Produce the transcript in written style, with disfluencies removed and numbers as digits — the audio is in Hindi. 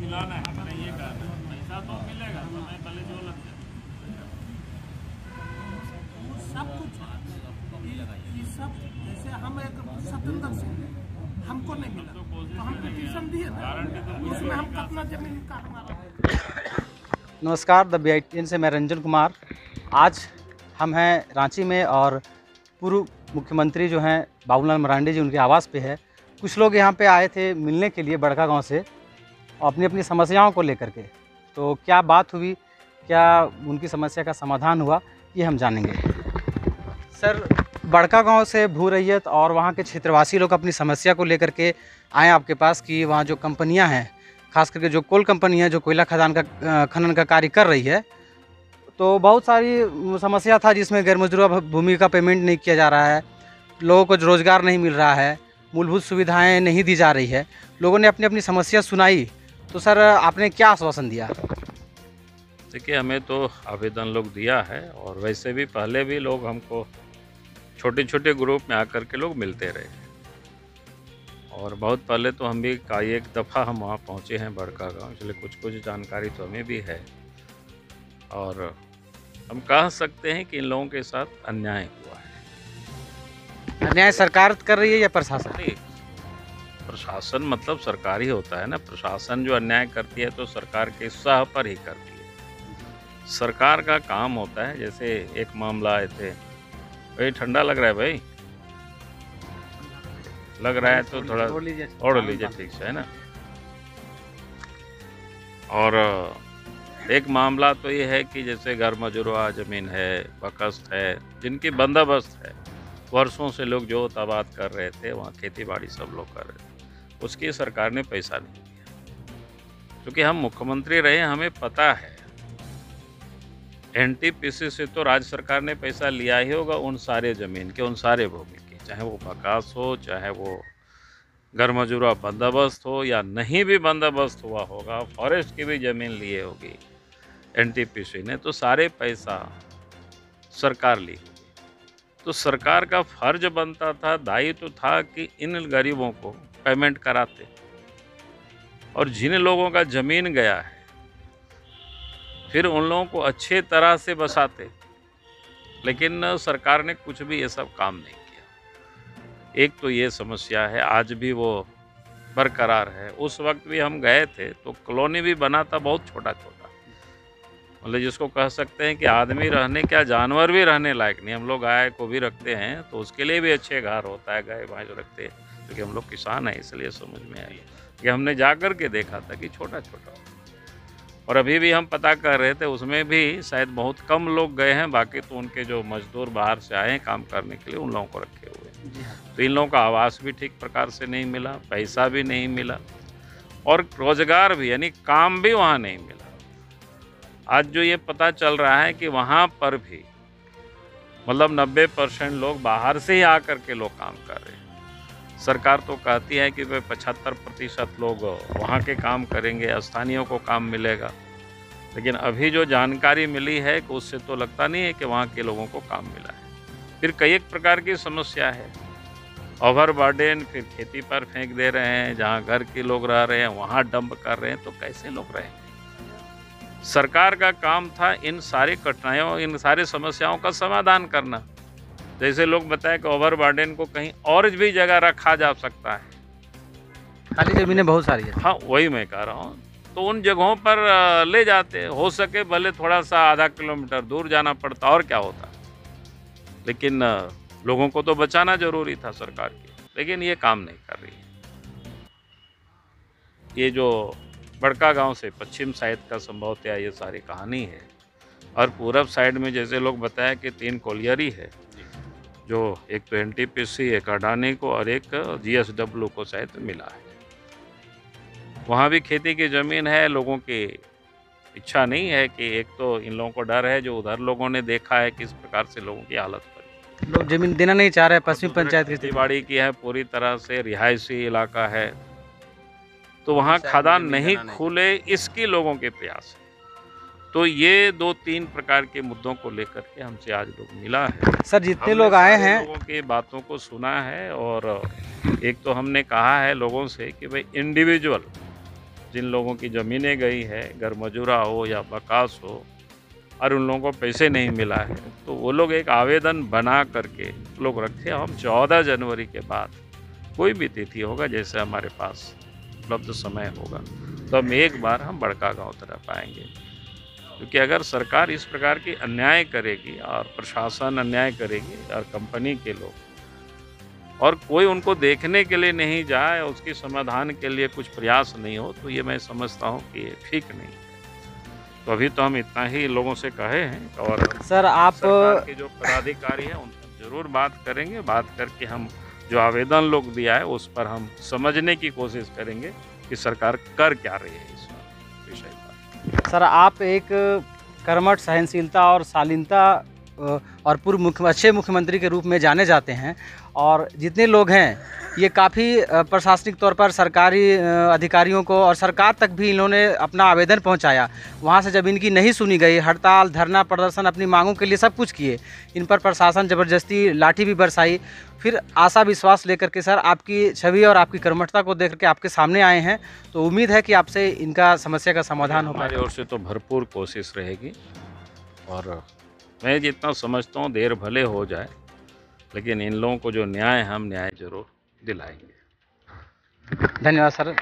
दिलाना है, नहीं ये करना है, पैसा तो मिलेगा, समय पहले जो लग जाए सब कुछ ये सब। जैसे हम एक सतेंद्र सिंह हमको नहीं मिला तो हम पिटीशन दिए ना, उसमें हम कितना जमीन का हमारा। नमस्कार, द BITN से मैं रंजन कुमार। आज हम हैं रांची में और पूर्व मुख्यमंत्री जो हैं बाबूलाल मरांडी जी, उनके आवास पे है। कुछ लोग यहाँ पे आए थे मिलने के लिए बड़का गांव से, और अपनी अपनी समस्याओं को लेकर के। तो क्या बात हुई, क्या उनकी समस्या का समाधान हुआ, ये हम जानेंगे। सर, बड़का गांव से भू रैयत और वहाँ के क्षेत्रवासी लोग अपनी समस्या को लेकर के आए आपके पास कि वहाँ जो कंपनियाँ हैं, खास करके जो कोल कंपनी है जो कोयला खदान का खनन का कार्य कर रही है, तो बहुत सारी समस्या था जिसमें गैर मजदूरा भूमि का पेमेंट नहीं किया जा रहा है, लोगों को रोज़गार नहीं मिल रहा है, मूलभूत सुविधाएं नहीं दी जा रही है। लोगों ने अपनी अपनी समस्या सुनाई, तो सर आपने क्या आश्वासन दिया? देखिए, हमें तो आवेदन लोग दिया है, और वैसे भी पहले भी लोग हमको छोटे छोटे ग्रुप में आकर के लोग मिलते रहे, और बहुत पहले तो हम भी एक दफ़ा हम वहाँ पहुँचे हैं बड़का गांव, इसलिए कुछ कुछ जानकारी तो हमें भी है। और हम कह सकते हैं कि इन लोगों के साथ अन्याय हुआ है। अन्याय सरकार कर रही है या प्रशासन? नहीं, प्रशासन मतलब सरकार ही होता है ना। प्रशासन जो अन्याय करती है तो सरकार के सह पर ही करती है। सरकार का काम होता है, जैसे एक मामला आए थे, भाई ठंडा लग रहा है, भाई लग रहा है तो थोड़ा ओढ़ लीजिए ठीक से, है ना। और एक मामला तो ये है कि जैसे घर मजुरवा ज़मीन है, बकस्त है, जिनकी बंदोबस्त है, वर्षों से लोग जो आबाद कर रहे थे, वहाँ खेती बाड़ी सब लोग कर रहे थे, उसकी सरकार ने पैसा नहीं दिया। क्योंकि हम मुख्यमंत्री रहे, हमें पता है NTPC से तो राज्य सरकार ने पैसा लिया ही होगा उन सारे ज़मीन के, उन सारे भूमि के, चाहे वो बकास हो, चाहे वो घर मजूरा बंदोबस्त हो या नहीं भी बंदोबस्त हुआ होगा, फॉरेस्ट की भी ज़मीन लिए होगी NTPC ने, तो सारे पैसा सरकार ली होगी। तो सरकार का फर्ज बनता था, दायित्व था कि इन गरीबों को पेमेंट कराते, और जिन लोगों का ज़मीन गया है फिर उन लोगों को अच्छे तरह से बसाते। लेकिन सरकार ने कुछ भी ये सब काम नहीं किया। एक तो ये समस्या है, आज भी वो बरकरार है। उस वक्त भी हम गए थे तो कॉलोनी भी बना था बहुत छोटा छोटा, मतलब जिसको कह सकते हैं कि आदमी रहने क्या, जानवर भी रहने लायक नहीं। हम लोग गाय को भी रखते हैं तो उसके लिए भी अच्छे घर होता है, गाय भैंस रखते हैं, क्योंकि हम लोग किसान हैं, इसलिए समझ में आया कि हमने जा कर के देखा था कि छोटा छोटा। और अभी भी हम पता कर रहे थे, उसमें भी शायद बहुत कम लोग गए हैं, बाकी तो उनके जो मजदूर बाहर से आए हैं काम करने के लिए, उन लोगों को रखे हुए हैं। तो इन लोगों का आवास भी ठीक प्रकार से नहीं मिला, पैसा भी नहीं मिला, और रोजगार भी यानी काम भी वहाँ नहीं मिला। आज जो ये पता चल रहा है कि वहाँ पर भी मतलब 90% लोग बाहर से ही आकर के लोग काम कर रहे हैं। सरकार तो कहती है कि वे 75% लोग वहाँ के काम करेंगे, स्थानीयों को काम मिलेगा, लेकिन अभी जो जानकारी मिली है कि उससे तो लगता नहीं है कि वहाँ के लोगों को काम मिला है। फिर कई एक प्रकार की समस्या है, ओवरबर्डन, फिर खेती पर फेंक दे रहे हैं, जहाँ घर के लोग रह रहे हैं वहाँ डंप कर रहे हैं, तो कैसे लोग रहेंगे। सरकार का काम था इन सारी कठिनाइयों, इन सारी समस्याओं का समाधान करना। जैसे लोग बताएं कि ओवरबर्डन को कहीं और भी जगह रखा जा सकता है, खाली ज़मीनें बहुत सारी है। हाँ, वही मैं कह रहा हूँ, तो उन जगहों पर ले जाते, हो सके भले थोड़ा सा आधा किलोमीटर दूर जाना पड़ता, और क्या होता। लेकिन लोगों को तो बचाना जरूरी था सरकार की, लेकिन ये काम नहीं कर रही है। ये जो बड़का गांव से पश्चिम साइड का संभवतः ये सारी कहानी है, और पूरब साइड में जैसे लोग बताया कि 3 कोलियरी है, जो एक तो NTPC, एक अडानी को और एक GSW को शायद मिला है। वहाँ भी खेती की ज़मीन है, लोगों की इच्छा नहीं है कि, एक तो इन लोगों को डर है, जो उधर लोगों ने देखा है किस प्रकार से लोगों की हालत पड़ी, लोग ज़मीन देना नहीं चाह रहे हैं। पश्चिम पंचायत खेती बाड़ी की है, पूरी तरह से रिहायशी इलाका है, तो वहाँ खदान नहीं खुले, इसकी लोगों के प्रयास है। तो ये 2-3 प्रकार के मुद्दों को लेकर के हमसे आज लोग मिला है। सर, जितने लोग आए हैं, लोगों की बातों को सुना है, और एक तो हमने कहा है लोगों से कि भाई इंडिविजुअल जिन लोगों की ज़मीनें गई है, घर मजूरा हो या बकास हो, और उन लोगों को पैसे नहीं मिला है, तो वो लोग एक आवेदन बना करके लोग रखे। हम 14 जनवरी के बाद कोई भी तिथि होगा, जैसे हमारे पास उपलब्ध समय होगा, तो हम एक बार हम बड़का गांव तरफ आएंगे। क्योंकि अगर सरकार इस प्रकार की अन्याय करेगी और प्रशासन अन्याय करेगी और कंपनी के लोग, और कोई उनको देखने के लिए नहीं जाए, उसके समाधान के लिए कुछ प्रयास नहीं हो, तो ये मैं समझता हूँ कि ये ठीक नहीं है। तो अभी तो हम इतना ही लोगों से कहे हैं, और सर आप सरकार के जो पदाधिकारी हैं उनसे जरूर बात करेंगे। बात करके हम जो आवेदन लोग दिया है उस पर हम समझने की कोशिश करेंगे कि सरकार कर क्या रही है इस विषय पर। सर आप एक कर्मठ, सहनशीलता और शालीनता और अच्छे मुख्यमंत्री के रूप में जाने जाते हैं, और जितने लोग हैं ये काफ़ी प्रशासनिक तौर पर सरकारी अधिकारियों को और सरकार तक भी इन्होंने अपना आवेदन पहुंचाया। वहां से जब इनकी नहीं सुनी गई, हड़ताल, धरना प्रदर्शन, अपनी मांगों के लिए सब कुछ किए, इन पर प्रशासन ज़बरदस्ती लाठी भी बरसाई। फिर आशा विश्वास लेकर के सर आपकी छवि और आपकी कर्मठता को देख करके आपके सामने आए हैं, तो उम्मीद है कि आपसे इनका समस्या का समाधान हो पाए। हमारी ओर से तो भरपूर कोशिश रहेगी, और मैं जितना समझता हूँ देर भले हो जाए, लेकिन इन लोगों को जो न्याय हम न्याय जरूर दिलाएंगे। धन्यवाद सर।